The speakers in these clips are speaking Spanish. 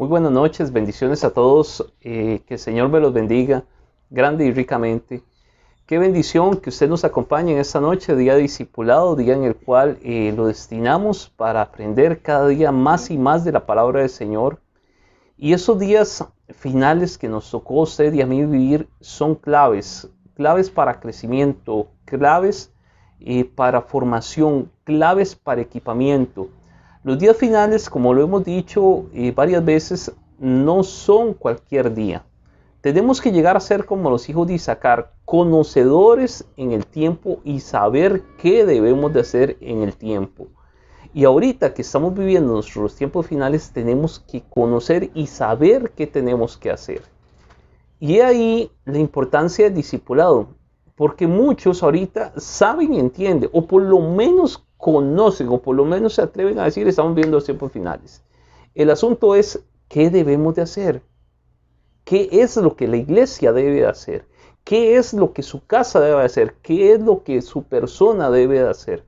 buenas noches, bendiciones a todos, que el Señor me los bendiga grande y ricamente. Qué bendición que usted nos acompañe en esta noche, día de discipulado, día en el cual lo destinamos para aprender cada día más y más de la palabra del Señor. Y esos días finales que nos tocó a usted y a mí vivir son claves para crecimiento, claves para formación, claves para equipamiento. Los días finales, como lo hemos dicho varias veces, no son cualquier día. Tenemos que llegar a ser como los hijos de Isaacar, conocedores en el tiempo y saber qué debemos de hacer en el tiempo. Y ahorita que estamos viviendo nuestros tiempos finales, tenemos que conocer y saber qué tenemos que hacer. Y ahí la importancia del discipulado, porque muchos ahorita saben y entienden, o por lo menos conocen, o por lo menos se atreven a decir, estamos viviendo los tiempos finales. El asunto es, ¿qué debemos de hacer? ¿Qué es lo que la iglesia debe de hacer? ¿Qué es lo que su casa debe de hacer? ¿Qué es lo que su persona debe de hacer?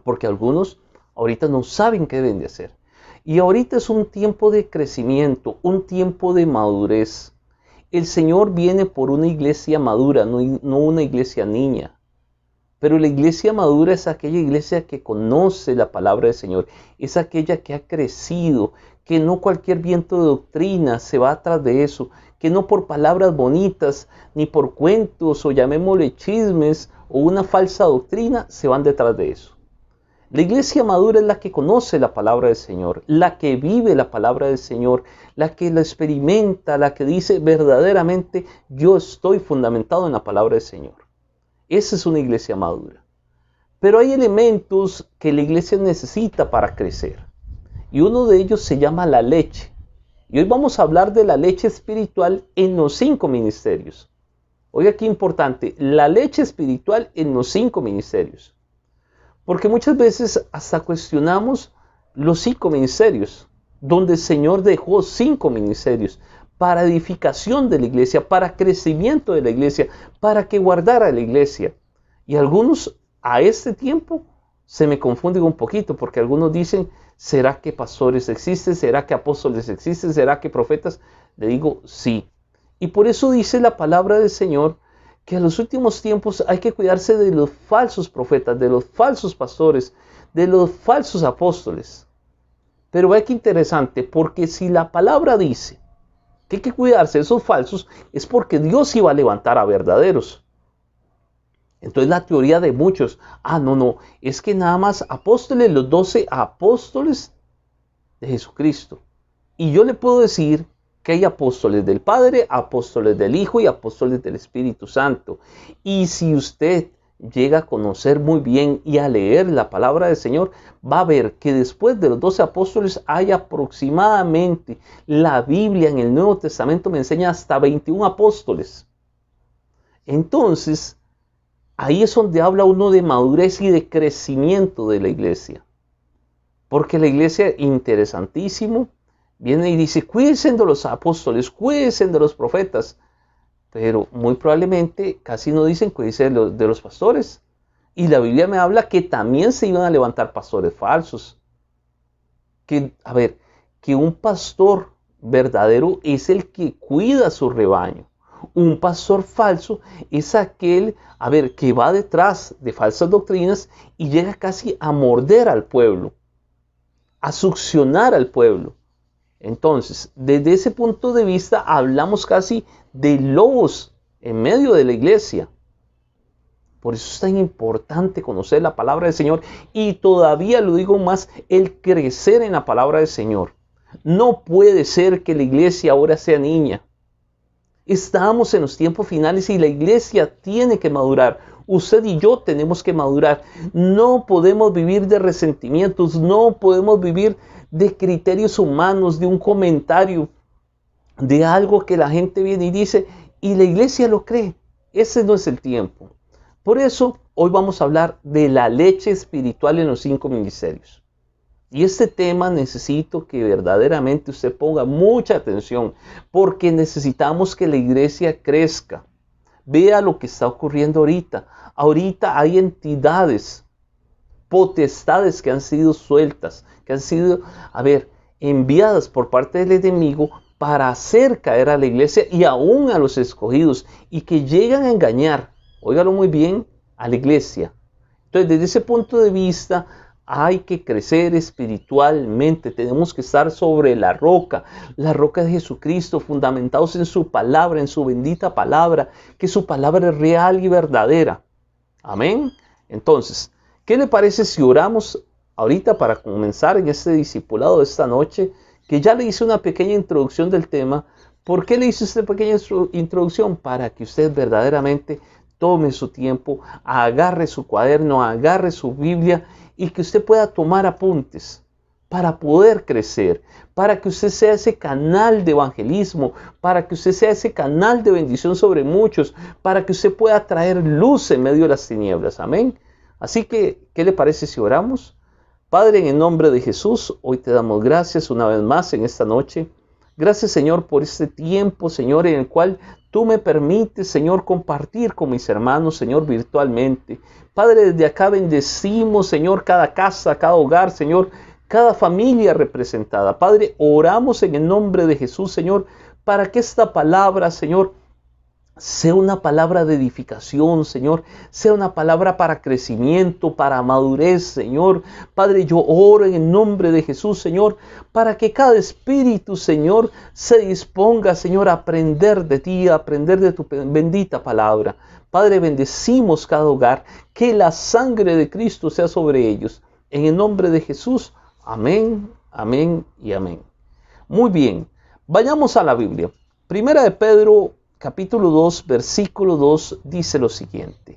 Porque algunos ahorita no saben qué deben de hacer. Y ahorita es un tiempo de crecimiento, un tiempo de madurez. El Señor viene por una iglesia madura, no una iglesia niña. Pero la iglesia madura es aquella iglesia que conoce la palabra del Señor. Es aquella que ha crecido, que no cualquier viento de doctrina se va atrás de eso. Que no por palabras bonitas, ni por cuentos o llamémosle chismes o una falsa doctrina se van detrás de eso. La iglesia madura es la que conoce la palabra del Señor, la que vive la palabra del Señor, la que la experimenta, la que dice verdaderamente yo estoy fundamentado en la palabra del Señor. Esa es una iglesia madura. Pero hay elementos que la iglesia necesita para crecer. Y uno de ellos se llama la leche. Y hoy vamos a hablar de la leche espiritual en los 5 ministerios. Oiga qué importante, la leche espiritual en los 5 ministerios. Porque muchas veces hasta cuestionamos los 5 ministerios, donde el Señor dejó 5 ministerios para edificación de la iglesia, para crecimiento de la iglesia, para que guardara la iglesia. Y algunos a este tiempo se me confunden un poquito, porque algunos dicen, ¿será que pastores existen? ¿Será que apóstoles existen? ¿Será que profetas? Le digo, sí. Y por eso dice la palabra del Señor, que en los últimos tiempos hay que cuidarse de los falsos profetas, de los falsos pastores, de los falsos apóstoles. Pero vea qué interesante, porque si la palabra dice que hay que cuidarse de esos falsos, es porque Dios iba a levantar a verdaderos. Entonces la teoría de muchos, no, es que nada más apóstoles, los 12 apóstoles de Jesucristo. Y yo le puedo decir que hay apóstoles del Padre, apóstoles del Hijo y apóstoles del Espíritu Santo. Y si usted llega a conocer muy bien y a leer la palabra del Señor, va a ver que después de los 12 apóstoles hay aproximadamente, la Biblia en el Nuevo Testamento me enseña hasta 21 apóstoles. Entonces, ahí es donde habla uno de madurez y de crecimiento de la iglesia. Porque la iglesia, interesantísimo, viene y dice, cuídense de los apóstoles, cuídense de los profetas. Pero muy probablemente casi no dicen cuídense de los pastores. Y la Biblia me habla que también se iban a levantar pastores falsos. Que un pastor verdadero es el que cuida su rebaño. Un pastor falso es aquel, que va detrás de falsas doctrinas y llega casi a morder al pueblo, a succionar al pueblo. Entonces, desde ese punto de vista, hablamos casi de lobos en medio de la iglesia. Por eso es tan importante conocer la palabra del Señor y todavía lo digo más, el crecer en la palabra del Señor. No puede ser que la iglesia ahora sea niña. Estamos en los tiempos finales y la iglesia tiene que madurar. Usted y yo tenemos que madurar. No podemos vivir de resentimientos, no podemos vivir de criterios humanos, de un comentario, de algo que la gente viene y dice, y la iglesia lo cree. Ese no es el tiempo. Por eso, hoy vamos a hablar de la leche espiritual en los 5 ministerios. Y este tema necesito que verdaderamente usted ponga mucha atención, porque necesitamos que la iglesia crezca. Vea lo que está ocurriendo ahorita. Ahorita hay entidades, potestades que han sido sueltas, que han sido, enviadas por parte del enemigo para hacer caer a la iglesia y aún a los escogidos, y que llegan a engañar, óigalo muy bien, a la iglesia. Entonces, desde ese punto de vista, hay que crecer espiritualmente, tenemos que estar sobre la roca de Jesucristo, fundamentados en su palabra, en su bendita palabra, que su palabra es real y verdadera. Amén. Entonces, ¿qué le parece si oramos ahorita para comenzar en este discipulado de esta noche? Que ya le hice una pequeña introducción del tema. ¿Por qué le hice esta pequeña introducción? Para que usted verdaderamente tome su tiempo, agarre su cuaderno, agarre su Biblia y que usted pueda tomar apuntes para poder crecer, para que usted sea ese canal de evangelismo, para que usted sea ese canal de bendición sobre muchos, para que usted pueda traer luz en medio de las tinieblas. Amén. Así que, ¿qué le parece si oramos? Padre, en el nombre de Jesús, hoy te damos gracias una vez más en esta noche. Gracias, Señor, por este tiempo, Señor, en el cual tú me permites, Señor, compartir con mis hermanos, Señor, virtualmente. Padre, desde acá bendecimos, Señor, cada casa, cada hogar, Señor, cada familia representada. Padre, oramos en el nombre de Jesús, Señor, para que esta palabra, Señor, sea una palabra de edificación, Señor. Sea una palabra para crecimiento, para madurez, Señor. Padre, yo oro en el nombre de Jesús, Señor, para que cada espíritu, Señor, se disponga, Señor, a aprender de ti, a aprender de tu bendita palabra. Padre, bendecimos cada hogar, que la sangre de Cristo sea sobre ellos. En el nombre de Jesús, amén, amén y amén. Muy bien, vayamos a la Biblia. Primera de Pedro, capítulo 2, versículo 2, dice lo siguiente.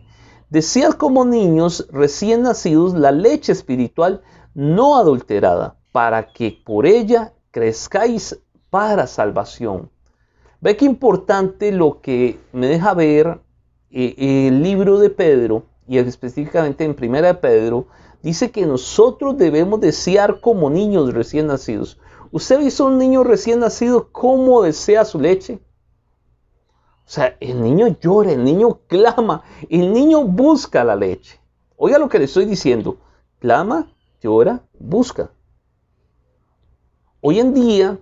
Desead como niños recién nacidos la leche espiritual no adulterada, para que por ella crezcáis para salvación. Ve qué importante lo que me deja ver el libro de Pedro, y específicamente en Primera de Pedro, dice que nosotros debemos desear como niños recién nacidos. ¿Usted ha visto a un niño recién nacido cómo desea su leche? O sea, el niño llora, el niño clama, el niño busca la leche. Oiga lo que le estoy diciendo. Clama, llora, busca. Hoy en día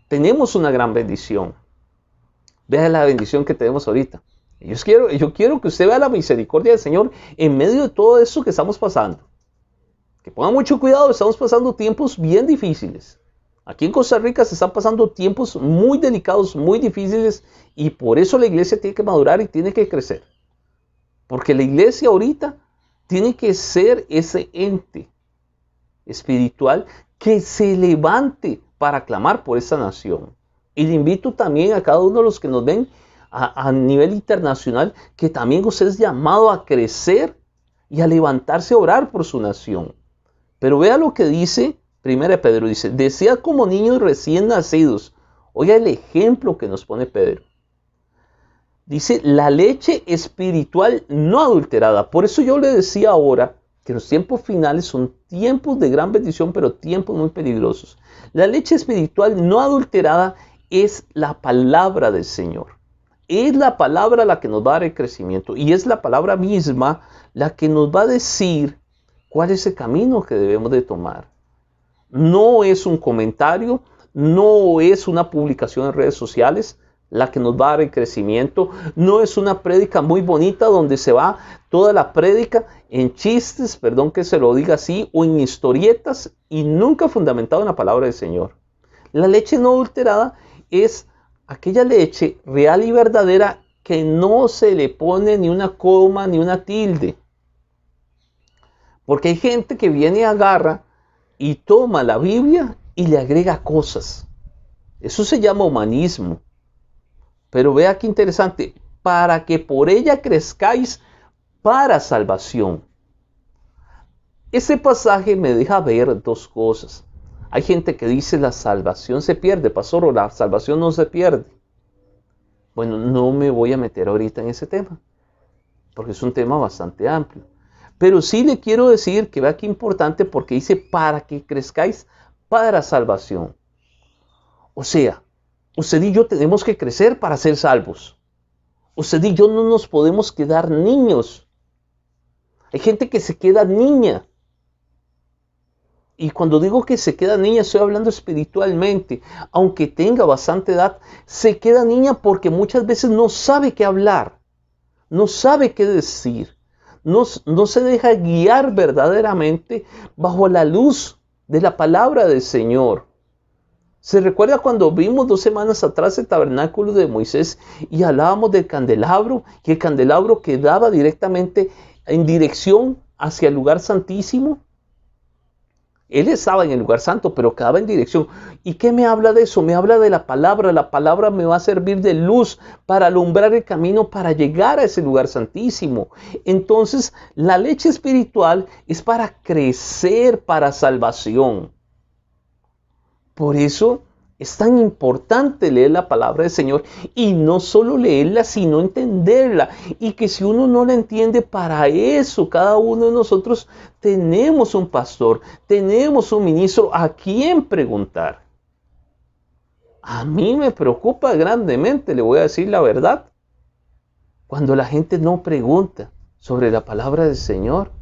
tenemos una gran bendición. Vea la bendición que tenemos ahorita. Yo quiero que usted vea la misericordia del Señor en medio de todo eso que estamos pasando. Que ponga mucho cuidado, estamos pasando tiempos bien difíciles. Aquí en Costa Rica se están pasando tiempos muy delicados, muy difíciles, y por eso la iglesia tiene que madurar y tiene que crecer. Porque la iglesia ahorita tiene que ser ese ente espiritual que se levante para clamar por esta nación. Y le invito también a cada uno de los que nos ven a nivel internacional, que también usted es llamado a crecer y a levantarse a orar por su nación. Pero vea lo que dice Primera de Pedro, dice, desead como niños recién nacidos. Oiga el ejemplo que nos pone Pedro. Dice, la leche espiritual no adulterada. Por eso yo le decía ahora que los tiempos finales son tiempos de gran bendición, pero tiempos muy peligrosos. La leche espiritual no adulterada es la palabra del Señor. Es la palabra la que nos va a dar el crecimiento, y es la palabra misma la que nos va a decir cuál es el camino que debemos de tomar. No es un comentario, no es una publicación en redes sociales la que nos va a dar el crecimiento, no es una prédica muy bonita donde se va toda la prédica en chistes, perdón que se lo diga así, o en historietas, y nunca fundamentado en la palabra del Señor. La leche no adulterada es aquella leche real y verdadera que no se le pone ni una coma ni una tilde. Porque hay gente que viene y agarra y toma la Biblia y le agrega cosas. Eso se llama humanismo. Pero vea qué interesante. Para que por ella crezcáis para salvación. Ese pasaje me deja ver dos cosas. Hay gente que dice la salvación se pierde, pastor, o la salvación no se pierde. Bueno, no me voy a meter ahorita en ese tema, porque es un tema bastante amplio. Pero sí le quiero decir que vea qué importante, porque dice para que crezcáis para salvación. O sea, usted y yo tenemos que crecer para ser salvos. Usted y yo no nos podemos quedar niños. Hay gente que se queda niña. Y cuando digo que se queda niña, estoy hablando espiritualmente. Aunque tenga bastante edad, se queda niña porque muchas veces no sabe qué hablar, no sabe qué decir, no se deja guiar verdaderamente bajo la luz de la palabra del Señor. ¿Se recuerda cuando vimos 2 semanas atrás el tabernáculo de Moisés y hablábamos del candelabro? Que el candelabro quedaba directamente en dirección hacia el lugar santísimo. Él estaba en el lugar santo, pero quedaba en dirección. ¿Y qué me habla de eso? Me habla de la palabra. La palabra me va a servir de luz para alumbrar el camino para llegar a ese lugar santísimo. Entonces, la leche espiritual es para crecer para salvación. Por eso es tan importante leer la palabra del Señor y no solo leerla, sino entenderla. Y que si uno no la entiende, para eso cada uno de nosotros tenemos un pastor, tenemos un ministro a quien preguntar. A mí me preocupa grandemente, le voy a decir la verdad, cuando la gente no pregunta sobre la palabra del Señor.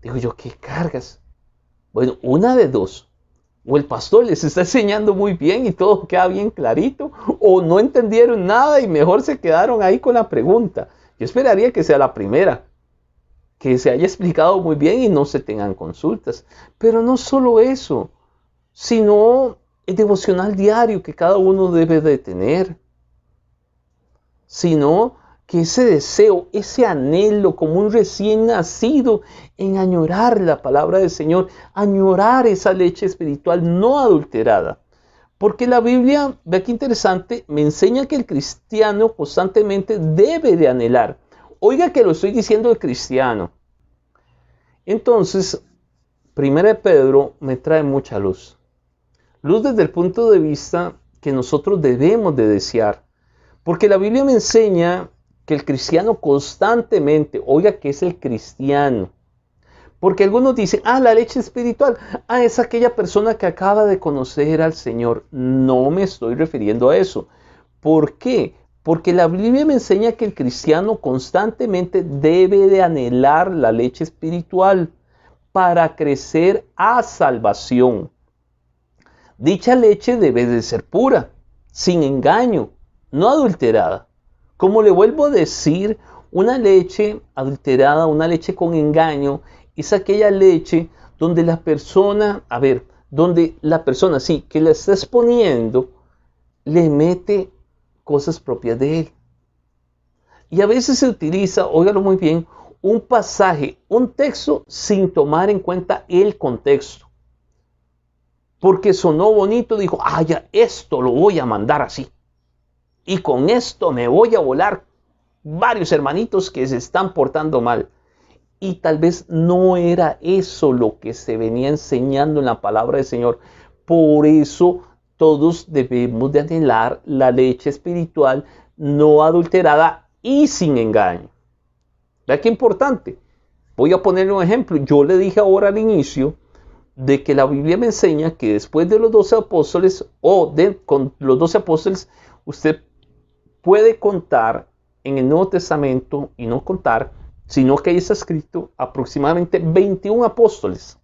Digo yo, ¿qué cargas? Bueno, una de dos. O el pastor les está enseñando muy bien y todo queda bien clarito, o no entendieron nada y mejor se quedaron ahí con la pregunta. Yo esperaría que sea la primera, que se haya explicado muy bien y no se tengan consultas. Pero no solo eso, sino el devocional diario que cada uno debe de tener, sino que ese deseo, ese anhelo como un recién nacido en añorar la palabra del Señor, añorar esa leche espiritual no adulterada. Porque la Biblia, vea qué interesante, me enseña que el cristiano constantemente debe de anhelar. Oiga que lo estoy diciendo el cristiano. Entonces, 1 Pedro me trae mucha luz. Luz desde el punto de vista que nosotros debemos de desear. Porque la Biblia me enseña que el cristiano constantemente, oiga que es el cristiano, porque algunos dicen, la leche espiritual, es aquella persona que acaba de conocer al Señor. No me estoy refiriendo a eso. ¿Por qué? Porque la Biblia me enseña que el cristiano constantemente debe de anhelar la leche espiritual para crecer a salvación. Dicha leche debe de ser pura, sin engaño, no adulterada. Como le vuelvo a decir, una leche adulterada, una leche con engaño, es aquella leche donde la persona, sí, que la está exponiendo, le mete cosas propias de él. Y a veces se utiliza, óigalo muy bien, un pasaje, un texto, sin tomar en cuenta el contexto. Porque sonó bonito, dijo, ya esto lo voy a mandar así. Y con esto me voy a volar varios hermanitos que se están portando mal. Y tal vez no era eso lo que se venía enseñando en la palabra del Señor. Por eso todos debemos de anhelar la leche espiritual no adulterada y sin engaño. ¿Vea qué importante? Voy a ponerle un ejemplo. Yo le dije ahora al inicio de que la Biblia me enseña que después de los 12 apóstoles con los 12 apóstoles, usted puede contar en el Nuevo Testamento y no contar, sino que ahí está escrito aproximadamente 21 apóstoles.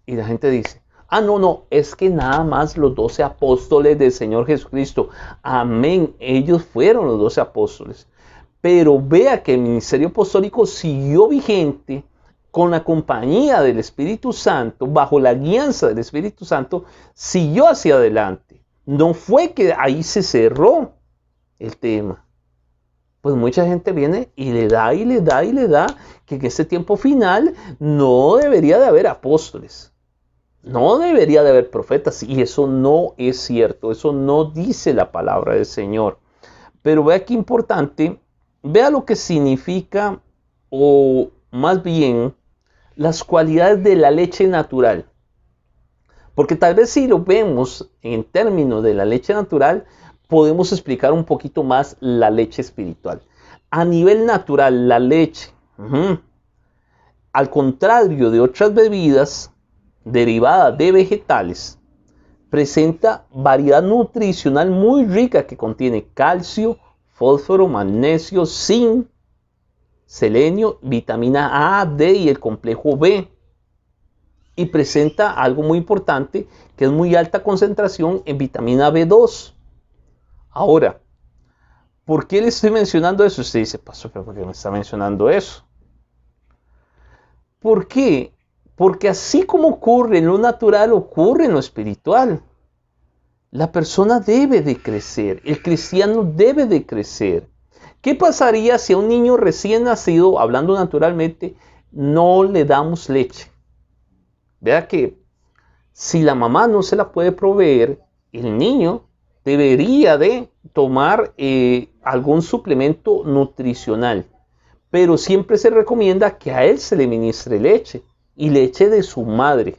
Y la gente dice, no, es que nada más los 12 apóstoles del Señor Jesucristo. Amén, ellos fueron los 12 apóstoles. Pero vea que el ministerio apostólico siguió vigente con la compañía del Espíritu Santo, bajo la guianza del Espíritu Santo, siguió hacia adelante. No fue que ahí se cerró el tema. Pues mucha gente viene y le da, que en este tiempo final no debería de haber apóstoles. No debería de haber profetas. Y eso no es cierto. Eso no dice la palabra del Señor. Pero vea qué importante. Vea lo que significa, o más bien, las cualidades de la leche natural. Porque tal vez si lo vemos en términos de la leche natural, podemos explicar un poquito más la leche espiritual. A nivel natural, la leche, al contrario de otras bebidas derivadas de vegetales, presenta variedad nutricional muy rica que contiene calcio, fósforo, magnesio, zinc, selenio, vitamina A, D y el complejo B. y presenta algo muy importante, que es muy alta concentración en vitamina B2. Ahora, ¿por qué le estoy mencionando eso? Usted dice, pastor, ¿pero por qué me está mencionando eso? ¿Por qué? Porque así como ocurre en lo natural, ocurre en lo espiritual. La persona debe de crecer, el cristiano debe de crecer. ¿Qué pasaría si a un niño recién nacido, hablando naturalmente, no le damos leche? Vea que si la mamá no se la puede proveer, el niño debería de tomar algún suplemento nutricional. Pero siempre se recomienda que a él se le ministre leche, y leche de su madre,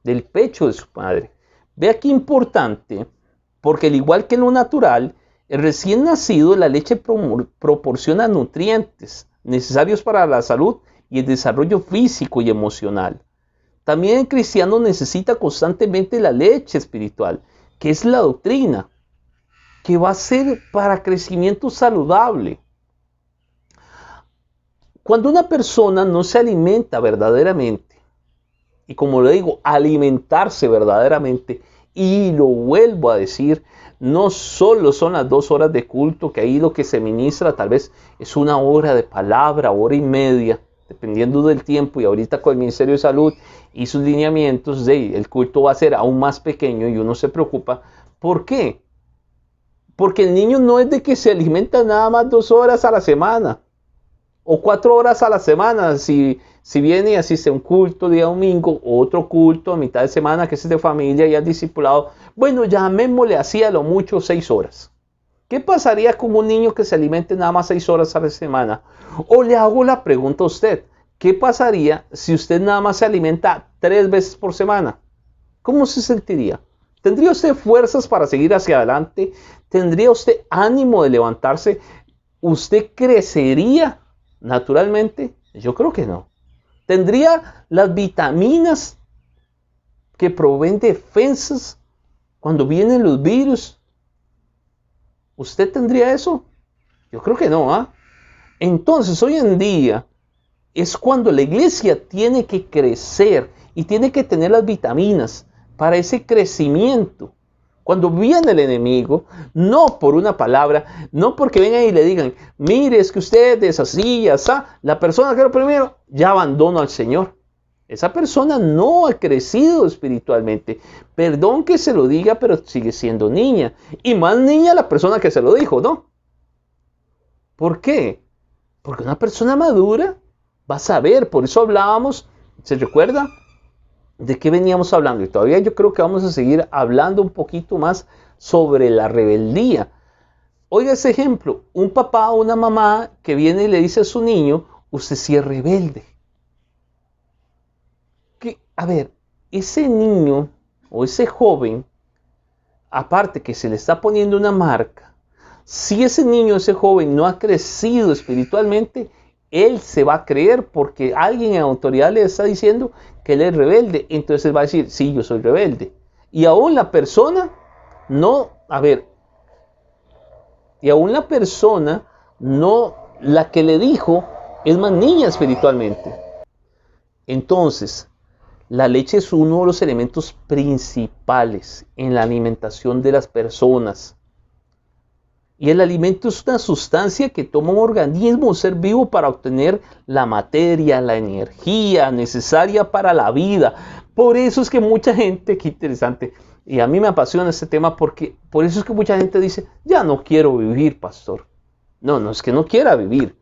del pecho de su madre. Vea qué importante, porque al igual que en lo natural, el recién nacido, la leche proporciona nutrientes necesarios para la salud y el desarrollo físico y emocional. También el cristiano necesita constantemente la leche espiritual, que es la doctrina, que va a ser para crecimiento saludable. Cuando una persona no se alimenta verdaderamente, y como le digo, alimentarse verdaderamente, y lo vuelvo a decir, no solo son las 2 horas de culto, que ahí lo que se ministra tal vez es 1 hora de palabra, 1 hora y media, dependiendo del tiempo, y ahorita con el Ministerio de Salud y sus lineamientos, el culto va a ser aún más pequeño y uno se preocupa. ¿Por qué? Porque el niño no es de que se alimenta nada más 2 horas a la semana, o 4 horas a la semana, si viene y asiste a un culto día domingo, o otro culto a mitad de semana que es de familia y al discipulado, bueno, llamémosle así a lo mucho 6 horas. ¿Qué pasaría con un niño que se alimente nada más 6 horas a la semana? O le hago la pregunta a usted, ¿qué pasaría si usted nada más se alimenta 3 veces por semana? ¿Cómo se sentiría? ¿Tendría usted fuerzas para seguir hacia adelante? ¿Tendría usted ánimo de levantarse? ¿Usted crecería naturalmente? Yo creo que no. ¿Tendría las vitaminas que proveen defensas cuando vienen los virus? ¿Usted tendría eso? Yo creo que no, ¿ah? Entonces, hoy en día es cuando la iglesia tiene que crecer y tiene que tener las vitaminas para ese crecimiento. Cuando viene el enemigo, no por una palabra, no porque vengan y le digan, mire, es que usted es así y así, la persona que lo primero ya abandona al Señor. Esa persona no ha crecido espiritualmente. Perdón que se lo diga, pero sigue siendo niña. Y más niña la persona que se lo dijo, ¿no? ¿Por qué? Porque una persona madura va a saber. Por eso hablábamos, ¿se recuerda? ¿De qué veníamos hablando? Y todavía yo creo que vamos a seguir hablando un poquito más sobre la rebeldía. Oiga ese ejemplo, un papá o una mamá que viene y le dice a su niño, usted sí es rebelde. A ver, ese niño o ese joven, aparte que se le está poniendo una marca, si ese niño o ese joven no ha crecido espiritualmente, él se va a creer porque alguien en autoridad le está diciendo que él es rebelde. Entonces él va a decir, sí, yo soy rebelde. Y aún la persona no, la que le dijo, es más niña espiritualmente. Entonces, la leche es uno de los elementos principales en la alimentación de las personas. Y el alimento es una sustancia que toma un organismo, un ser vivo, para obtener la materia, la energía necesaria para la vida. Por eso es que mucha gente, qué interesante, y a mí me apasiona este tema, porque por eso es que mucha gente dice, ya no quiero vivir, pastor. No, no es que no quiera vivir,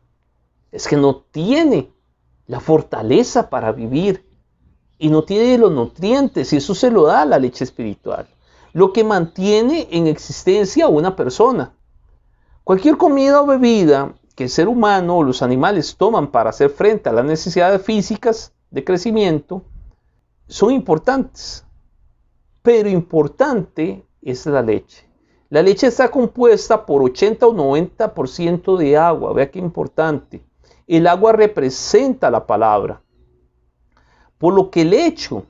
es que no tiene la fortaleza para vivir y no tiene los nutrientes, y eso se lo da la leche espiritual, lo que mantiene en existencia a una persona. Cualquier comida o bebida que el ser humano o los animales toman para hacer frente a las necesidades físicas de crecimiento son importantes, pero importante es la leche. La leche está compuesta por 80 o 90% de agua. Vea qué importante. El agua representa la palabra. Por lo que el hecho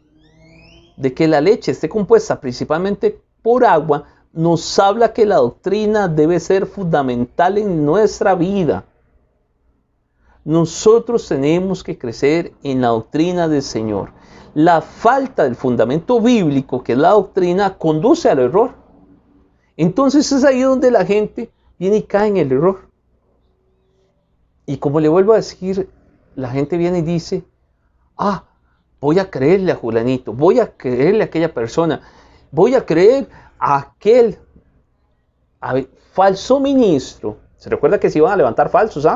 de que la leche esté compuesta principalmente por agua nos habla que la doctrina debe ser fundamental en nuestra vida. Nosotros tenemos que crecer en la doctrina del Señor. la falta del fundamento bíblico, que es la doctrina, conduce al error. Entonces es ahí donde la gente viene y cae en el error. Y como le vuelvo a decir, la gente viene y dice, voy a creerle a Julanito, voy a creerle a aquella persona, voy a creer a aquel falso ministro. ¿Se recuerda que se iban a levantar falsos?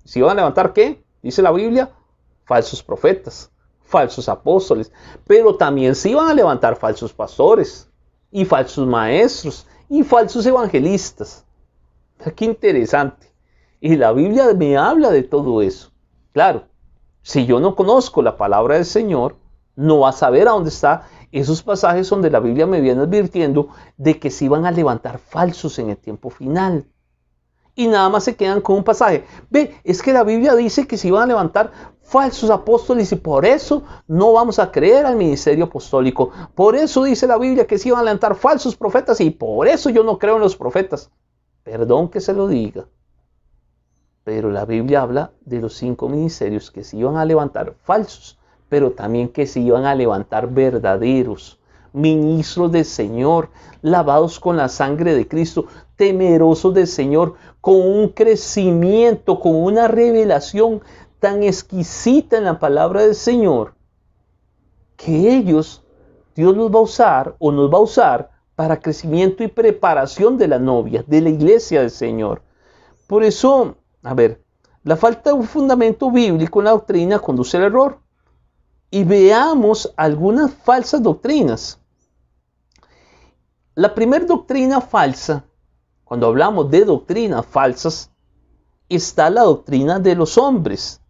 ¿Se iban a levantar qué? Dice la Biblia, falsos profetas, falsos apóstoles, pero también se iban a levantar falsos pastores y falsos maestros y falsos evangelistas. Qué interesante. Y la Biblia me habla de todo eso. Claro, si yo no conozco la palabra del Señor, no va a saber a dónde están esos pasajes donde la Biblia me viene advirtiendo de que se iban a levantar falsos en el tiempo final. Y nada más se quedan con un pasaje. Es que la Biblia dice que se iban a levantar falsos apóstoles y por eso no vamos a creer al ministerio apostólico. Por eso dice la Biblia que se iban a levantar falsos profetas y por eso yo no creo en los profetas. Perdón que se lo diga, pero la Biblia habla de los 5 ministerios que se iban a levantar falsos, pero también que se iban a levantar verdaderos, ministros del Señor, lavados con la sangre de Cristo, temerosos del Señor, con un crecimiento, con una revelación tan exquisita en la palabra del Señor, que ellos, Dios los va a usar o nos va a usar para crecimiento y preparación de la novia, de la iglesia del Señor. Por eso, la falta de un fundamento bíblico en la doctrina conduce al error. Y veamos algunas falsas doctrinas. La primera doctrina falsa, cuando hablamos de doctrinas falsas, está la doctrina de los hombres.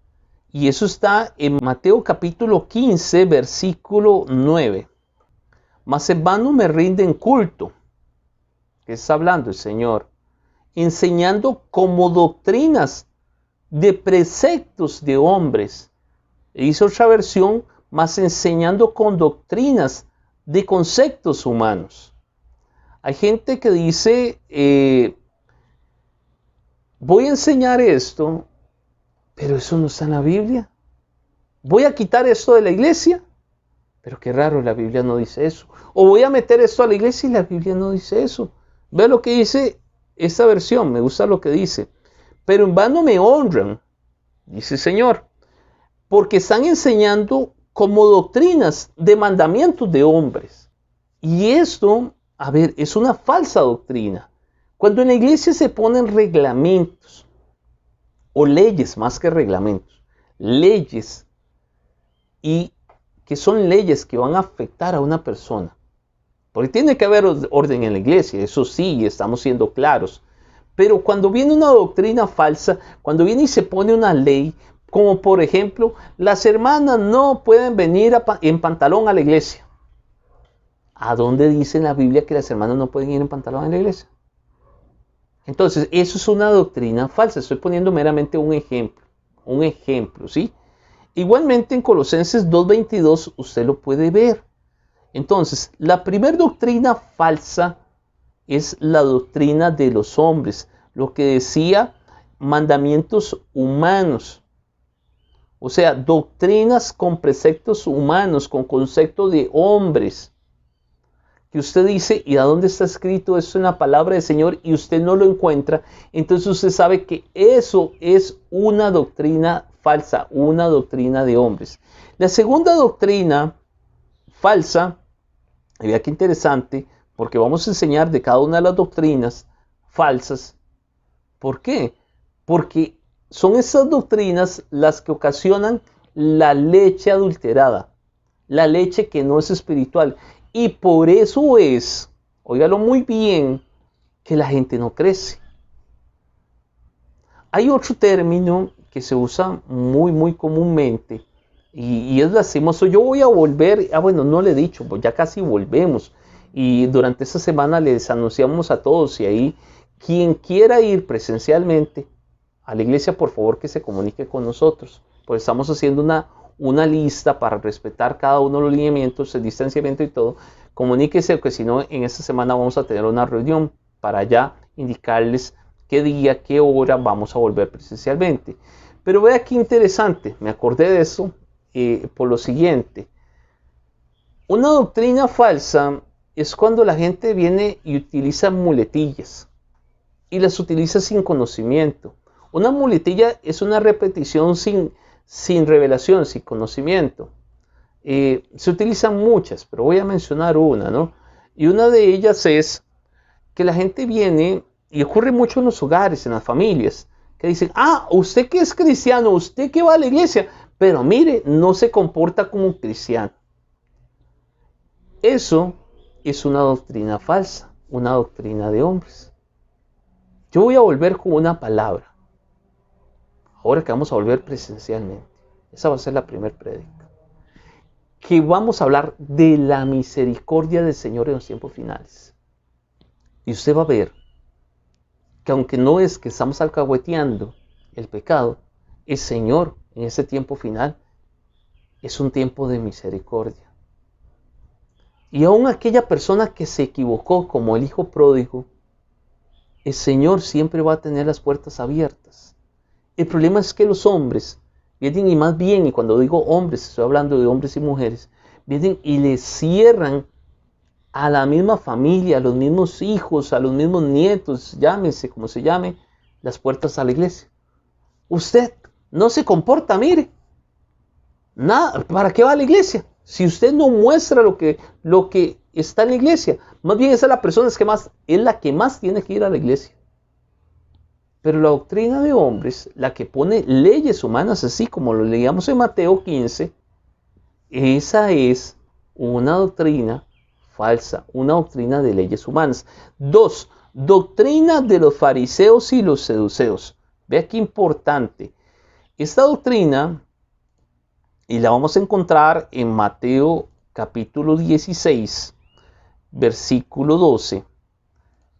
Y eso está en Mateo capítulo 15, versículo 9. Mas en vano me rinden culto. ¿Qué está hablando el Señor? Enseñando como doctrinas de preceptos de hombres. Hizo otra versión, más enseñando con doctrinas de conceptos humanos. Hay gente que dice, voy a enseñar esto, pero eso no está en la Biblia. Voy a quitar esto de la iglesia, pero qué raro, la Biblia no dice eso. O voy a meter esto a la iglesia y la Biblia no dice eso. Ve lo que dice esta versión, me gusta lo que dice. Pero en vano me honran, dice el Señor, porque están enseñando como doctrinas de mandamientos de hombres. Y esto, es una falsa doctrina. Cuando en la iglesia se ponen reglamentos, o leyes más que reglamentos, leyes, y que son leyes que van a afectar a una persona. Porque tiene que haber orden en la iglesia, eso sí, estamos siendo claros. Pero cuando viene una doctrina falsa, cuando viene y se pone una ley, como por ejemplo, las hermanas no pueden venir en pantalón a la iglesia. ¿A dónde dice en la Biblia que las hermanas no pueden ir en pantalón a la iglesia? Entonces, eso es una doctrina falsa. Estoy poniendo meramente un ejemplo, ¿sí? Igualmente en Colosenses 2:22 usted lo puede ver. Entonces, la primera doctrina falsa es la doctrina de los hombres, lo que decía mandamientos humanos. O sea, doctrinas con preceptos humanos, con conceptos de hombres. Que usted dice, ¿y a dónde está escrito esto en la palabra del Señor? Y usted no lo encuentra. Entonces usted sabe que eso es una doctrina falsa, una doctrina de hombres. La segunda doctrina falsa, y vea qué interesante, porque vamos a enseñar de cada una de las doctrinas falsas. ¿Por qué? Porque son esas doctrinas las que ocasionan la leche adulterada, la leche que no es espiritual. Y por eso es, óigalo muy bien, que la gente no crece. Hay otro término que se usa muy comúnmente y es lastimoso. Yo voy a volver, no le he dicho, pues ya casi volvemos. Y durante esta semana les anunciamos a todos y ahí quien quiera ir presencialmente a la iglesia, por favor que se comunique con nosotros. Pues estamos haciendo una lista para respetar cada uno de los lineamientos, el distanciamiento y todo. Comuníquese, porque si no, en esta semana vamos a tener una reunión para ya indicarles qué día, qué hora vamos a volver presencialmente. Pero vea qué interesante, me acordé de eso por lo siguiente. Una doctrina falsa es cuando la gente viene y utiliza muletillas y las utiliza sin conocimiento. Una muletilla es una repetición sin revelación, sin conocimiento. Se utilizan muchas, pero voy a mencionar una, ¿no? Y una de ellas es que la gente viene, y ocurre mucho en los hogares, en las familias, que dicen, usted que es cristiano, usted que va a la iglesia, pero mire, no se comporta como un cristiano. Eso es una doctrina falsa, una doctrina de hombres. Yo voy a volver con una palabra, ahora que vamos a volver presencialmente. Esa va a ser la primera prédica. Que vamos a hablar de la misericordia del Señor en los tiempos finales. Y usted va a ver que aunque no es que estamos alcahueteando el pecado, el Señor en ese tiempo final es un tiempo de misericordia. Y aún aquella persona que se equivocó como el hijo pródigo, el Señor siempre va a tener las puertas abiertas. El problema es que los hombres vienen y más bien, y cuando digo hombres, estoy hablando de hombres y mujeres, vienen y le cierran a la misma familia, a los mismos hijos, a los mismos nietos, llámese como se llame, las puertas a la iglesia. Usted no se comporta, mire, nada, ¿para qué va a la iglesia? Si usted no muestra lo que está en la iglesia, más bien esa es la persona es la que más tiene que ir a la iglesia. Pero la doctrina de hombres, la que pone leyes humanas, así como lo leíamos en Mateo 15, esa es una doctrina falsa, una doctrina de leyes humanas. 2. Doctrina de los fariseos y los saduceos. Vea qué importante. Esta doctrina, y la vamos a encontrar en Mateo capítulo 16, versículo 12.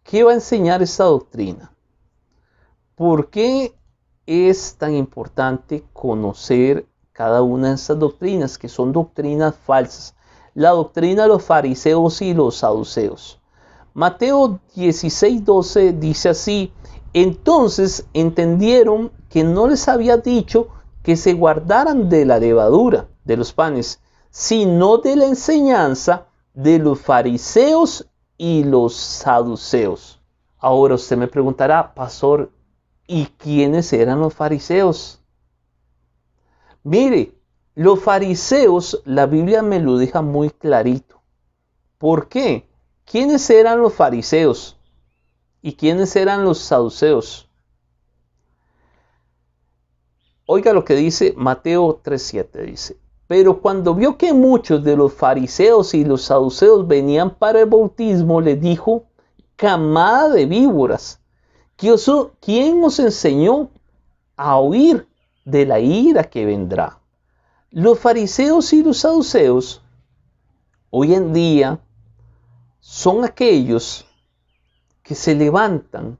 ¿Qué va a enseñar esta doctrina? ¿Por qué es tan importante conocer cada una de estas doctrinas, que son doctrinas falsas? La doctrina de los fariseos y los saduceos. Mateo 16:12 dice así: entonces entendieron que no les había dicho que se guardaran de la levadura de los panes, sino de la enseñanza de los fariseos y los saduceos. Ahora usted me preguntará, pastor, ¿y quiénes eran los fariseos? Mire, los fariseos, la Biblia me lo deja muy clarito. ¿Por qué? ¿Quiénes eran los fariseos? ¿Y quiénes eran los saduceos? Oiga lo que dice Mateo 3:7, dice: pero cuando vio que muchos de los fariseos y los saduceos venían para el bautismo, les dijo: camada de víboras, ¿quién os enseñó a huir de la ira que vendrá? Los fariseos y los saduceos hoy en día son aquellos que se levantan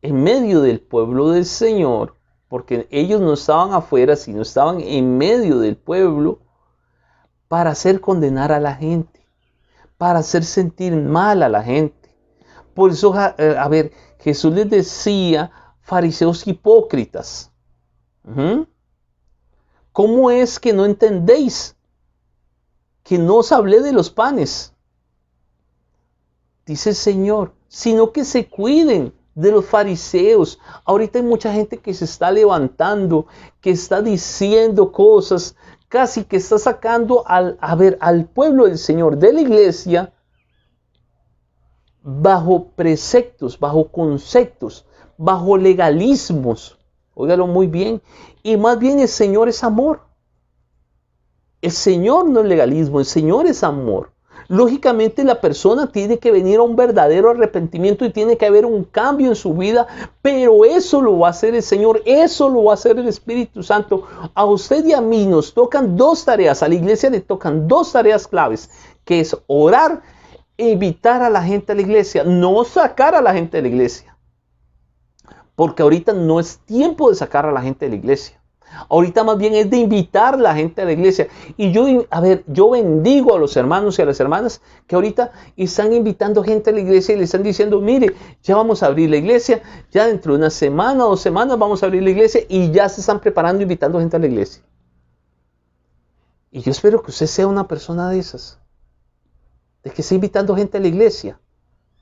en medio del pueblo del Señor, porque ellos no estaban afuera, sino estaban en medio del pueblo, para hacer condenar a la gente, para hacer sentir mal a la gente. Por eso, Jesús les decía: fariseos hipócritas. ¿Cómo es que no entendéis que no os hablé de los panes? Dice el Señor, sino que se cuiden de los fariseos. Ahorita hay mucha gente que se está levantando, que está diciendo cosas, casi que está sacando al pueblo del Señor de la iglesia bajo preceptos, bajo conceptos, bajo legalismos. Óigalo muy bien. Y más bien el Señor es amor. El Señor no es legalismo, el Señor es amor. Lógicamente la persona tiene que venir a un verdadero arrepentimiento y tiene que haber un cambio en su vida, pero eso lo va a hacer el Señor, eso lo va a hacer el Espíritu Santo. A usted y a mí nos tocan dos tareas, a la iglesia le tocan dos tareas claves, que es orar e invitar a la gente a la iglesia, no sacar a la gente de la iglesia. Porque ahorita no es tiempo de sacar a la gente de la iglesia. Ahorita más bien es de invitar a la gente a la iglesia. Y yo bendigo a los hermanos y a las hermanas que ahorita están invitando gente a la iglesia y le están diciendo: mire, ya vamos a abrir la iglesia, ya dentro de una semana o 2 semanas vamos a abrir la iglesia, y ya se están preparando invitando gente a la iglesia. Y yo espero que usted sea una persona de esas. de que esté invitando gente a la iglesia.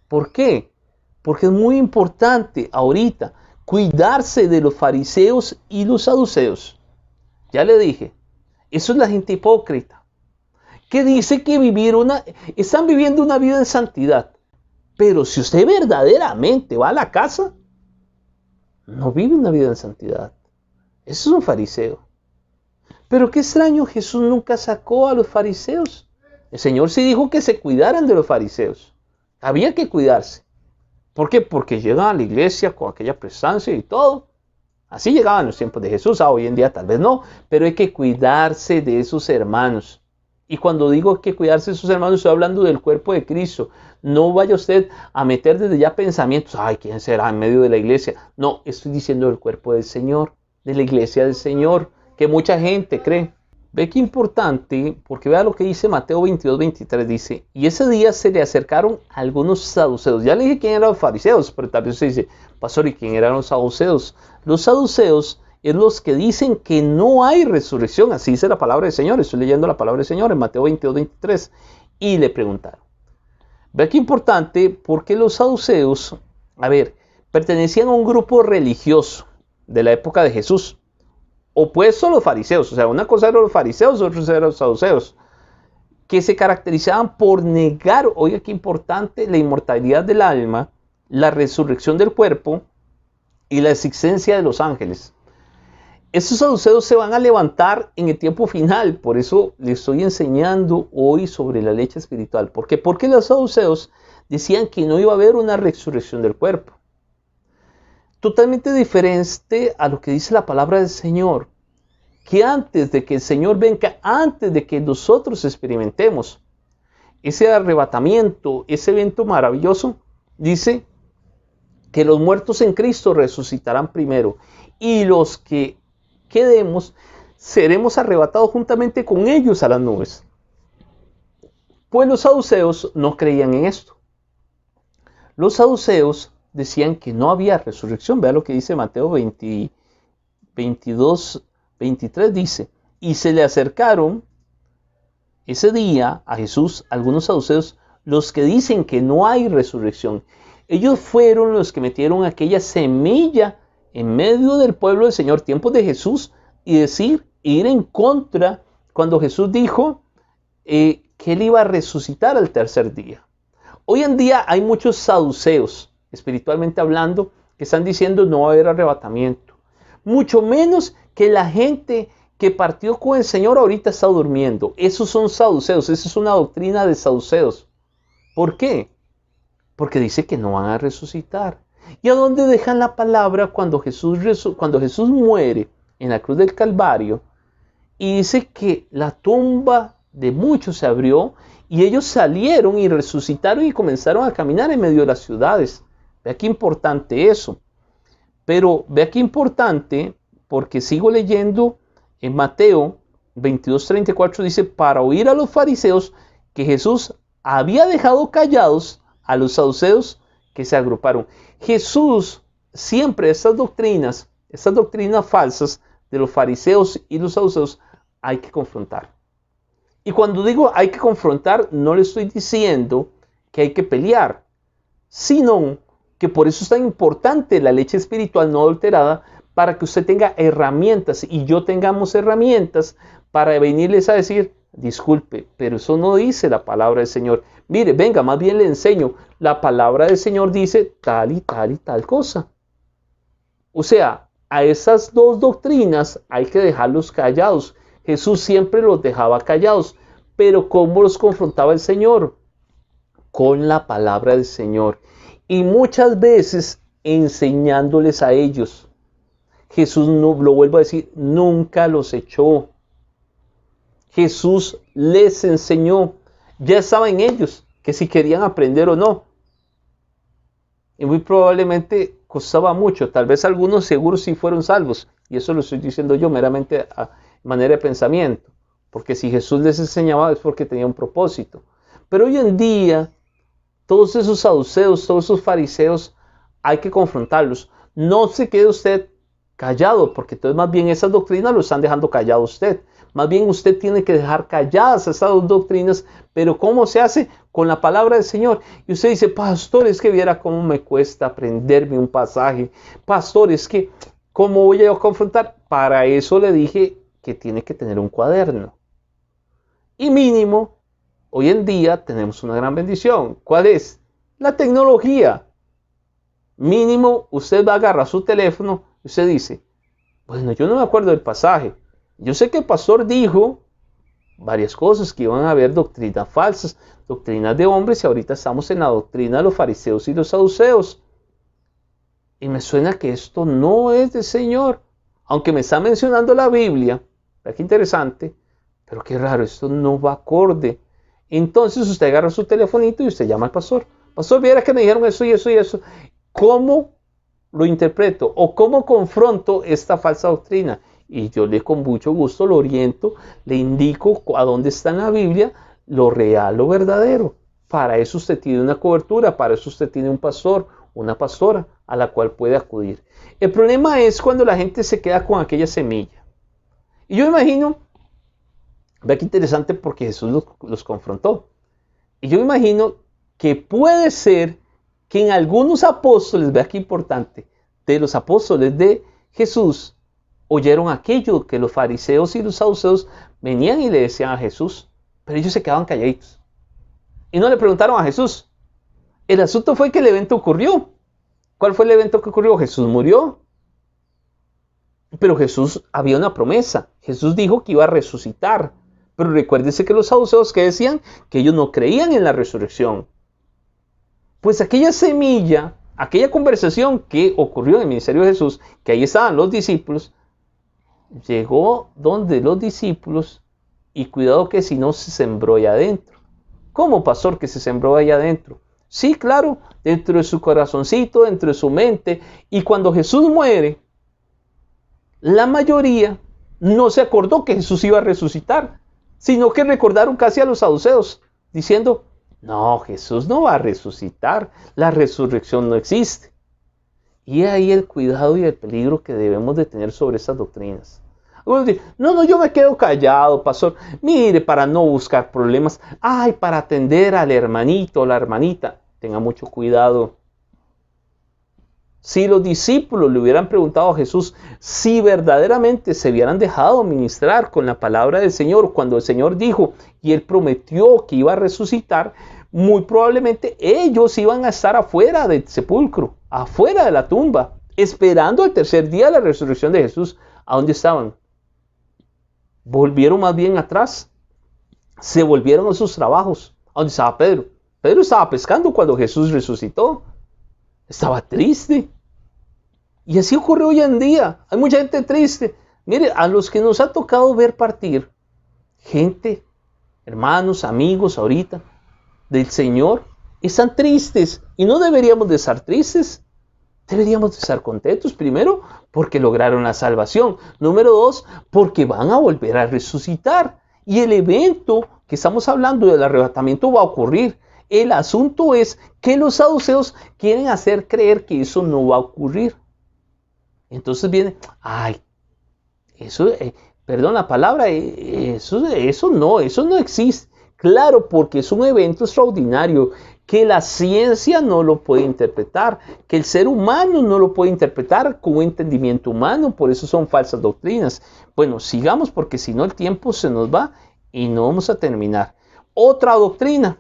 ¿Por qué? Porque es muy importante ahorita cuidarse de los fariseos y los saduceos. Ya le dije, eso es la gente hipócrita, que dice que están viviendo una vida en santidad. Pero si usted verdaderamente va a la casa, no vive una vida en santidad. Eso es un fariseo. Pero qué extraño, Jesús nunca sacó a los fariseos. El Señor sí dijo que se cuidaran de los fariseos. Había que cuidarse. ¿Por qué? Porque llegaban a la iglesia con aquella prestancia y todo. Así llegaban en los tiempos de Jesús. Hoy en día tal vez no, pero hay que cuidarse de esos hermanos. Y cuando digo que cuidarse de sus hermanos, estoy hablando del cuerpo de Cristo. No vaya usted a meter desde ya pensamientos, ay, ¿quién será en medio de la iglesia? No, estoy diciendo del cuerpo del Señor, de la iglesia del Señor, que mucha gente cree. Ve qué importante, porque vea lo que dice Mateo 22, 23, dice, y ese día se le acercaron algunos saduceos. Ya le dije quién eran los fariseos, pero tal vez se dice, pastor, ¿y quién eran los saduceos? Los saduceos es los que dicen que no hay resurrección, así dice la palabra del Señor. Estoy leyendo la palabra del Señor en Mateo 22, 23. Y le preguntaron. Ve qué importante, porque los saduceos, pertenecían a un grupo religioso de la época de Jesús, opuesto a los fariseos. O sea, una cosa eran los fariseos, otra eran los saduceos, que se caracterizaban por negar, oiga qué importante, la inmortalidad del alma, la resurrección del cuerpo y la existencia de los ángeles. Esos saduceos se van a levantar en el tiempo final. Por eso les estoy enseñando hoy sobre la leche espiritual. ¿Por qué? Porque los saduceos decían que no iba a haber una resurrección del cuerpo. Totalmente diferente a lo que dice la palabra del Señor. Que antes de que el Señor venga, antes de que nosotros experimentemos ese arrebatamiento, ese evento maravilloso, dice que los muertos en Cristo resucitarán primero. Y los que quedemos, seremos arrebatados juntamente con ellos a las nubes. Pues los saduceos no creían en esto. Los saduceos decían que no había resurrección. Vea lo que dice Mateo 22, 23, dice, y se le acercaron ese día a Jesús algunos saduceos, los que dicen que no hay resurrección. Ellos fueron los que metieron aquella semilla en medio del pueblo del Señor, tiempos de Jesús, y ir en contra cuando Jesús dijo que Él iba a resucitar al tercer día. Hoy en día hay muchos saduceos, espiritualmente hablando, que están diciendo no va a haber arrebatamiento. Mucho menos que la gente que partió con el Señor ahorita está durmiendo. Esos son saduceos, esa es una doctrina de saduceos. ¿Por qué? Porque dice que no van a resucitar. ¿Y a dónde dejan la palabra cuando Jesús muere en la cruz del Calvario? Y dice que la tumba de muchos se abrió y ellos salieron y resucitaron y comenzaron a caminar en medio de las ciudades. Vea qué importante eso. Pero vea qué importante, porque sigo leyendo en Mateo 22:34, dice, para oír a los fariseos que Jesús había dejado callados a los saduceos que se agruparon. Jesús siempre estas doctrinas falsas de los fariseos y los saduceos hay que confrontar. Y cuando digo hay que confrontar, no le estoy diciendo que hay que pelear, sino que por eso es tan importante la leche espiritual no adulterada, para que usted tenga herramientas y yo tengamos herramientas para venirles a decir, disculpe, pero eso no dice la palabra del Señor. Mire, venga, más bien le enseño. La palabra del Señor dice tal y tal y tal cosa. O sea, a esas dos doctrinas hay que dejarlos callados. Jesús siempre los dejaba callados. Pero ¿cómo los confrontaba el Señor? Con la palabra del Señor. Y muchas veces enseñándoles a ellos. Jesús, no, lo vuelvo a decir, nunca los echó. Jesús les enseñó. Ya estaba en ellos que si querían aprender o no. Y muy probablemente costaba mucho. Tal vez algunos seguros sí fueron salvos. Y eso lo estoy diciendo yo meramente a manera de pensamiento. Porque si Jesús les enseñaba es porque tenía un propósito. Pero hoy en día, todos esos saduceos, todos esos fariseos, hay que confrontarlos. No se quede usted callado, porque entonces más bien esas doctrinas lo están dejando callado a usted. Más bien usted tiene que dejar calladas esas dos doctrinas, pero ¿cómo se hace? Con la palabra del Señor. Y usted dice, pastor, es que viera cómo me cuesta aprenderme un pasaje. Pastor, es que, ¿cómo voy a confrontar? Para eso le dije que tiene que tener un cuaderno. Y mínimo, hoy en día tenemos una gran bendición. ¿Cuál es? La tecnología. Mínimo, usted va a agarrar su teléfono y usted dice, bueno, yo no me acuerdo del pasaje. Yo sé que el pastor dijo varias cosas, que iban a haber doctrinas falsas, doctrinas de hombres, y ahorita estamos en la doctrina de los fariseos y los saduceos. Y me suena que esto no es del Señor, aunque me está mencionando la Biblia. Vea qué interesante, pero qué raro, esto no va acorde. Entonces usted agarra su telefonito y usted llama al pastor. Pastor, viera que me dijeron eso y eso y eso. ¿Cómo lo interpreto o cómo confronto esta falsa doctrina? Y yo con mucho gusto lo oriento, le indico a dónde está en la Biblia lo real, lo verdadero. Para eso usted tiene una cobertura, para eso usted tiene un pastor, una pastora a la cual puede acudir. El problema es cuando la gente se queda con aquella semilla. Y yo imagino, vea qué interesante porque Jesús los confrontó. Y yo imagino que puede ser que en algunos apóstoles, vea qué importante, de los apóstoles de Jesús, oyeron aquello que los fariseos y los saduceos venían y le decían a Jesús, pero ellos se quedaban calladitos. Y no le preguntaron a Jesús. El asunto fue que el evento ocurrió. ¿Cuál fue el evento que ocurrió? Jesús murió. Pero Jesús había una promesa. Jesús dijo que iba a resucitar. Pero recuérdese que los saduceos que decían que ellos no creían en la resurrección. Pues aquella semilla, aquella conversación que ocurrió en el ministerio de Jesús, que ahí estaban los discípulos, llegó donde los discípulos y cuidado que si no se sembró allá adentro. ¿Cómo, pastor, que se sembró allá adentro? Sí, claro, dentro de su corazoncito, dentro de su mente. Y cuando Jesús muere, la mayoría no se acordó que Jesús iba a resucitar, sino que recordaron casi a los saduceos, diciendo, no, Jesús no va a resucitar, la resurrección no existe. Y ahí el cuidado y el peligro que debemos de tener sobre estas doctrinas. Algunos dicen, no, yo me quedo callado, pastor. Mire, para no buscar problemas. Ay, para atender al hermanito o la hermanita. Tenga mucho cuidado. Si los discípulos le hubieran preguntado a Jesús si verdaderamente se hubieran dejado ministrar con la palabra del Señor, cuando el Señor dijo y Él prometió que iba a resucitar, muy probablemente ellos iban a estar afuera del sepulcro, afuera de la tumba, esperando el tercer día de la resurrección de Jesús. ¿A dónde estaban? Volvieron más bien atrás, se volvieron a sus trabajos. ¿A dónde estaba Pedro? Pedro estaba pescando cuando Jesús resucitó. Estaba triste. Y así ocurre hoy en día. Hay mucha gente triste. Mire, a los que nos ha tocado ver partir, gente, hermanos, amigos ahorita, del Señor, están tristes. Y no deberíamos de estar tristes. Deberíamos de estar contentos, primero, porque lograron la salvación. Número 2, porque van a volver a resucitar. Y el evento que estamos hablando del arrebatamiento va a ocurrir. El asunto es que los saduceos quieren hacer creer que eso no va a ocurrir. Entonces viene, ay, eso, perdón la palabra, eso no existe. Claro, porque es un evento extraordinario que la ciencia no lo puede interpretar, que el ser humano no lo puede interpretar con un entendimiento humano, por eso son falsas doctrinas. Bueno, sigamos porque si no el tiempo se nos va y no vamos a terminar. Otra doctrina,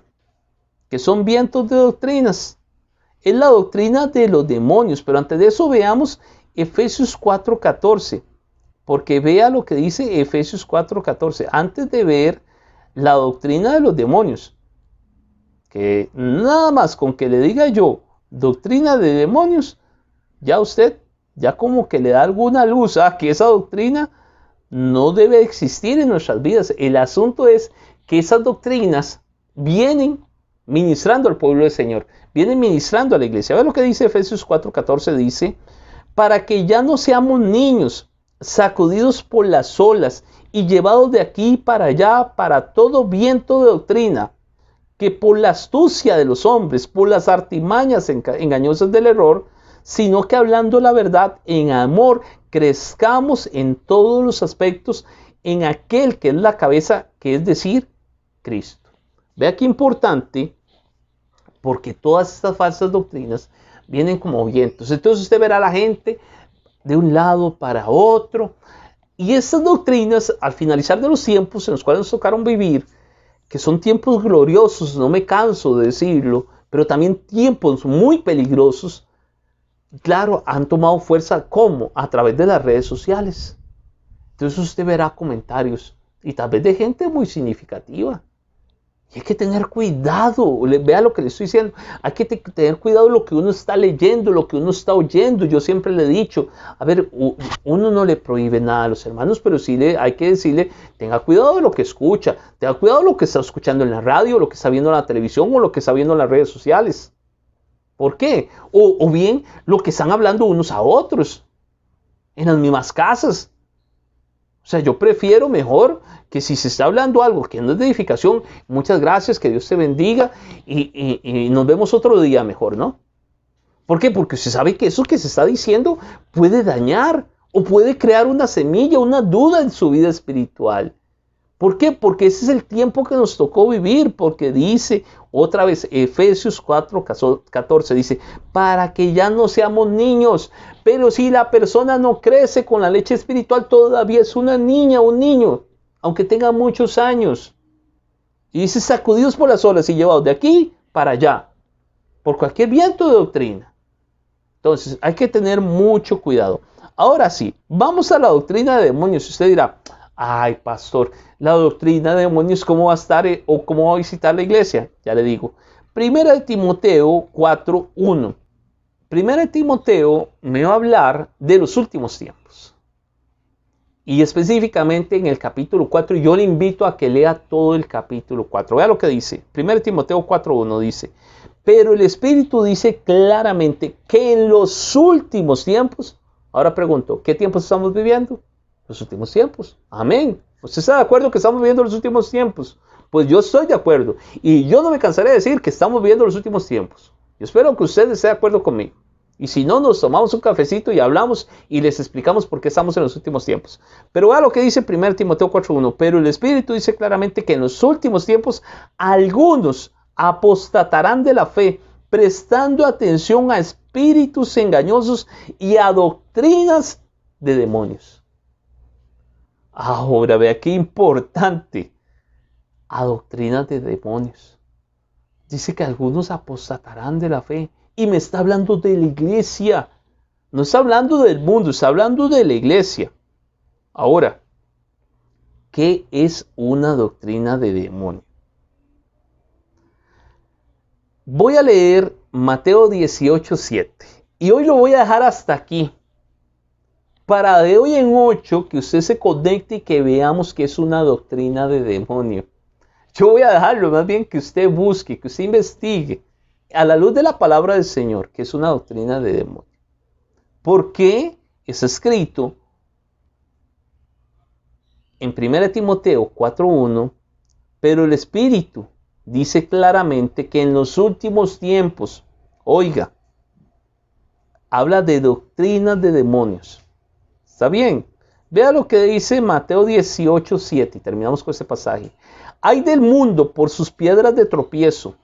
que son vientos de doctrinas, es la doctrina de los demonios, pero antes de eso veamos Efesios 4:14, porque vea lo que dice Efesios 4:14, antes de ver la doctrina de los demonios, que nada más con que le diga yo doctrina de demonios, ya usted, ya como que le da alguna luz a que esa doctrina no debe existir en nuestras vidas. El asunto es que esas doctrinas vienen ministrando al pueblo del Señor, vienen ministrando a la iglesia. Ve lo que dice Efesios 4:14, dice, para que ya no seamos niños, sacudidos por las olas y llevados de aquí para allá para todo viento de doctrina, que por la astucia de los hombres, por las artimañas engañosas del error, sino que hablando la verdad en amor, crezcamos en todos los aspectos en aquel que es la cabeza, que es decir, Cristo. Vea qué importante, porque todas estas falsas doctrinas vienen como vientos. Entonces usted verá a la gente de un lado para otro. Y estas doctrinas, al finalizar de los tiempos en los cuales nos tocaron vivir, que son tiempos gloriosos, no me canso de decirlo, pero también tiempos muy peligrosos, claro, han tomado fuerza. ¿Cómo? A través de las redes sociales. Entonces usted verá comentarios, y tal vez de gente muy significativa. Y hay que tener cuidado, vea lo que le estoy diciendo, hay que tener cuidado de lo que uno está leyendo, lo que uno está oyendo. Yo siempre le he dicho, a ver, uno no le prohíbe nada a los hermanos, pero sí hay que decirle, tenga cuidado de lo que escucha, tenga cuidado de lo que está escuchando en la radio, lo que está viendo en la televisión o lo que está viendo en las redes sociales. ¿Por qué? O bien lo que están hablando unos a otros, en las mismas casas. O sea, yo prefiero mejor que si se está hablando algo que no es de edificación, muchas gracias, que Dios te bendiga y nos vemos otro día mejor, ¿no? ¿Por qué? Porque usted sabe que eso que se está diciendo puede dañar o puede crear una semilla, una duda en su vida espiritual. ¿Por qué? Porque ese es el tiempo que nos tocó vivir, porque dice otra vez Efesios 4:14, dice, para que ya no seamos niños, pero si la persona no crece con la leche espiritual, todavía es una niña o un niño, aunque tenga muchos años. Y dice, sacudidos por las olas y llevados de aquí para allá, por cualquier viento de doctrina. Entonces, hay que tener mucho cuidado. Ahora sí, vamos a la doctrina de demonios. Usted dirá, ay, pastor, la doctrina de demonios, ¿cómo va a estar o cómo va a visitar la iglesia? Ya le digo. Primera de Timoteo 4:1. Primera de Timoteo me va a hablar de los últimos tiempos. Y específicamente en el capítulo 4, yo le invito a que lea todo el capítulo 4. Vea lo que dice. Primera de Timoteo 4:1 dice, pero el Espíritu dice claramente que en los últimos tiempos, ahora pregunto, ¿qué tiempos estamos viviendo? Los últimos tiempos. Amén. ¿Usted está de acuerdo que estamos viviendo los últimos tiempos? Pues yo estoy de acuerdo. Y yo no me cansaré de decir que estamos viviendo los últimos tiempos. Yo espero que usted esté de acuerdo conmigo. Y si no, nos tomamos un cafecito y hablamos y les explicamos por qué estamos en los últimos tiempos. Pero vea lo que dice 1 Timoteo 4:1. Pero el Espíritu dice claramente que en los últimos tiempos algunos apostatarán de la fe, prestando atención a espíritus engañosos y a doctrinas de demonios. Ahora vea qué importante. A doctrinas de demonios. Dice que algunos apostatarán de la fe. Y me está hablando de la iglesia. No está hablando del mundo, está hablando de la iglesia. Ahora, ¿qué es una doctrina de demonio? Voy a leer Mateo 18:7. Y hoy lo voy a dejar hasta aquí. Para de hoy en 8 que usted se conecte y que veamos que es una doctrina de demonio. Yo voy a dejarlo más bien que usted busque, que usted investigue a la luz de la palabra del Señor, que es una doctrina de demonio. ¿Por qué? Es escrito en 1 Timoteo 4:1, pero el Espíritu dice claramente que en los últimos tiempos, oiga, habla de doctrinas de demonios. ¿Está bien? Vea lo que dice Mateo 18:7 y terminamos con este pasaje. Hay del mundo por sus piedras de tropiezo,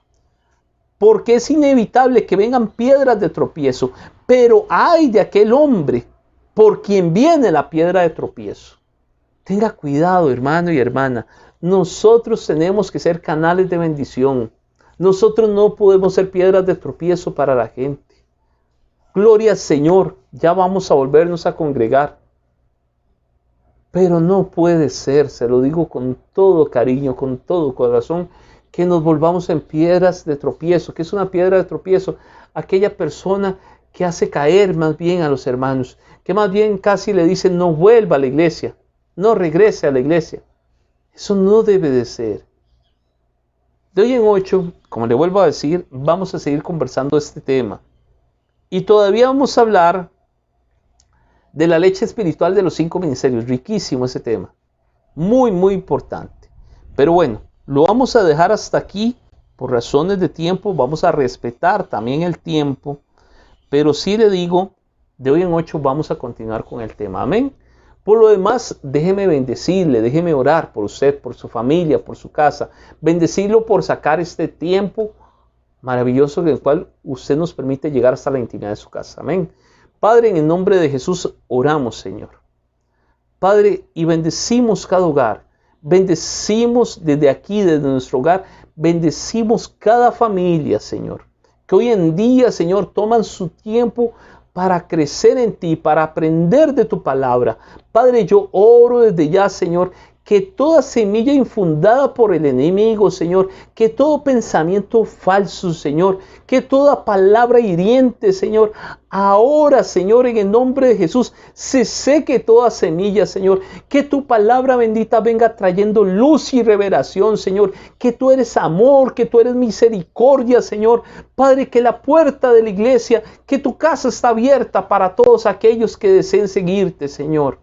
porque es inevitable que vengan piedras de tropiezo, pero hay de aquel hombre por quien viene la piedra de tropiezo. Tenga cuidado, hermano y hermana. Nosotros tenemos que ser canales de bendición. Nosotros no podemos ser piedras de tropiezo para la gente. Gloria al Señor, ya vamos a volvernos a congregar. Pero no puede ser, se lo digo con todo cariño, con todo corazón, que nos volvamos en piedras de tropiezo. ¿Qué es una piedra de tropiezo? Aquella persona que hace caer más bien a los hermanos, que más bien casi le dice no vuelva a la iglesia, no regrese a la iglesia. Eso no debe de ser. De hoy en 8, como le vuelvo a decir, vamos a seguir conversando este tema. Y todavía vamos a hablar de la leche espiritual de los 5 ministerios. Riquísimo ese tema. Muy, muy importante. Pero bueno, lo vamos a dejar hasta aquí por razones de tiempo. Vamos a respetar también el tiempo. Pero sí le digo, de hoy en 8 vamos a continuar con el tema. Amén. Por lo demás, déjeme bendecirle, déjeme orar por usted, por su familia, por su casa. Bendecirlo por sacar este tiempo maravilloso en el cual usted nos permite llegar hasta la intimidad de su casa. Amén. Padre, en el nombre de Jesús oramos, Señor. Padre, y bendecimos cada hogar. Bendecimos desde aquí, desde nuestro hogar. Bendecimos cada familia, Señor. Que hoy en día, Señor, toman su tiempo para crecer en ti, para aprender de tu palabra. Padre, yo oro desde ya, Señor, que toda semilla infundada por el enemigo, Señor, que todo pensamiento falso, Señor, que toda palabra hiriente, Señor, ahora, Señor, en el nombre de Jesús, se seque toda semilla, Señor, que tu palabra bendita venga trayendo luz y revelación, Señor, que tú eres amor, que tú eres misericordia, Señor. Padre, que la puerta de la iglesia, que tu casa está abierta para todos aquellos que deseen seguirte, Señor.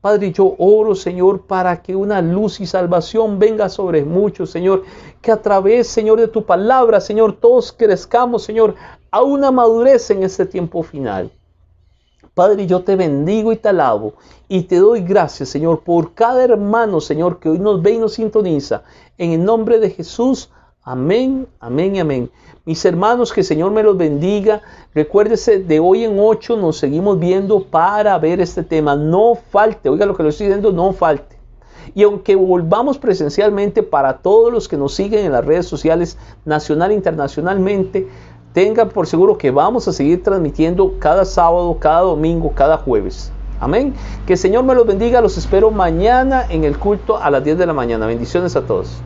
Padre, yo oro, Señor, para que una luz y salvación venga sobre muchos, Señor. Que a través, Señor, de tu palabra, Señor, todos crezcamos, Señor, a una madurez en este tiempo final. Padre, yo te bendigo y te alabo y te doy gracias, Señor, por cada hermano, Señor, que hoy nos ve y nos sintoniza. En el nombre de Jesús, amén, amén y amén. Mis hermanos, que el Señor me los bendiga. Recuérdese, de hoy en 8 nos seguimos viendo para ver este tema. No falte, oiga lo que le estoy diciendo, no falte. Y aunque volvamos presencialmente para todos los que nos siguen en las redes sociales, nacional e internacionalmente, tengan por seguro que vamos a seguir transmitiendo cada sábado, cada domingo, cada jueves. Amén. Que el Señor me los bendiga. Los espero mañana en el culto a las 10 de la mañana. Bendiciones a todos.